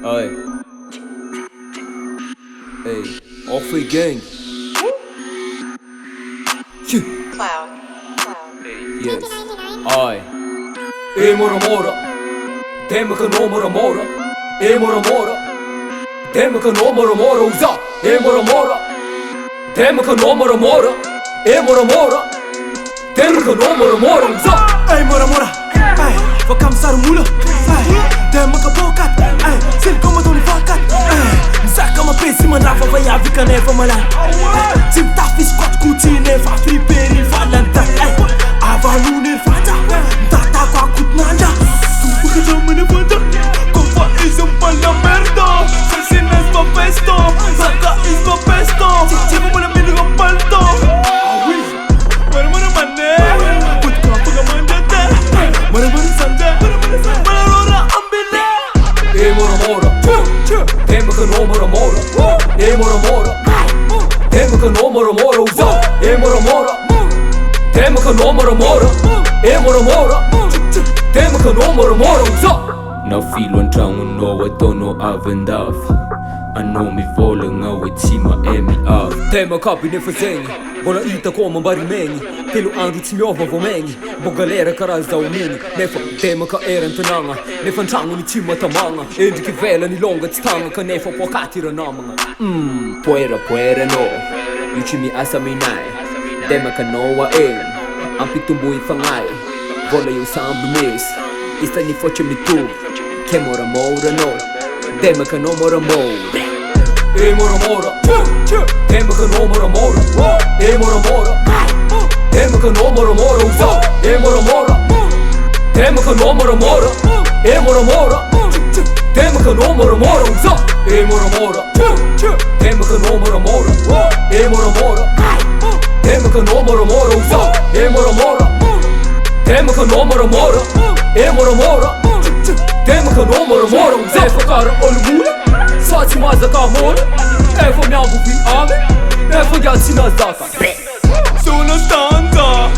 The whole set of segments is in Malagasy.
Ey, ey, Offer gang. Cloud. Yes. Ey, mora mora. Tema que no mora mora. Mora mora. Tema que no mora mora. Usa. Mora mora. Tema que no mora mora. Mora mora. Tema que no mora mora. Usa. Ey mora mora. Ey, wat kam sar mula. Ey, tema que pokat. Ey, sil como tu fakat. Ey, saca uma pesi manava vai a fica neva malai. Sim tá fiz quatro cutine va fliperi valanta. Ey, avalu ne fata. Tata com a cutnanda. Tu que já me levanta. Copa is um pala merda. Sesinas pa pesto. Saca is pa pesto. Tipo para mim no palto. Mora mora mané. Put copa ga mandata. Mora mora sanda. Mora mora ambile. Mora mora. Tema que no mora mora. Mora mora. Tema que no mora mora. Usa. Mora mora. Tema que no mora mora. Mora mora. Tema que no mora mora. Usa. Na filo antragno anao ataonao avy andafy. Anao mivolagna hoe tsy mahemy avy. Tema kaby nefa zegny mbola hitako mambary megny. Telo andro tsy miova vao megny. Mbô galera karaha zao miny. Nefa tema ka eran-tanagna. Nefa antragnony tsy matamagna. Endriky ivelany longa tsy tagna kanefa poakaty ranamagna. Poera poera anao. Io tsy miasa aminay. Tema ka anao aeny. Ampitomboy fagnahy. Vola io samby misy. Istany foce mitovy. Che mora mora no. Tema che no mora mora. Mora mora. Tema che no mora mora. Mora mora. Tema che no mora mora. Usa. Mora mora. Tema che no mora mora. Mora mora. Tema che no mora mora. Usa. Mora mora. Tema che no mora mora. Mora mora. Tema che no mora mora. Usa. Mora mora. Tema che no mora mora. Mora mora. Tema que no mora mora. Zé fakara olmula. Só te mais a camora. Vou me algo vi ame. Vou já te nas data. Sou na stanza.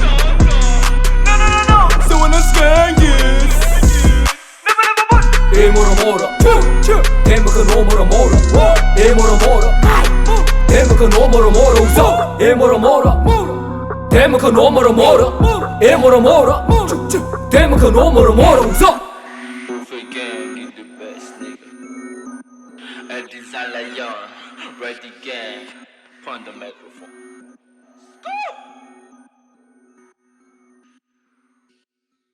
No. Sou na skanges. Mora mora. Tema que no mora mora. Mora mora. Tema que no mora mora. Usa. Mora mora. Tema que no mora mora. Mora mora. Tema que no mora mora. Usa. El Dizalayan, ready gang, on the microphone.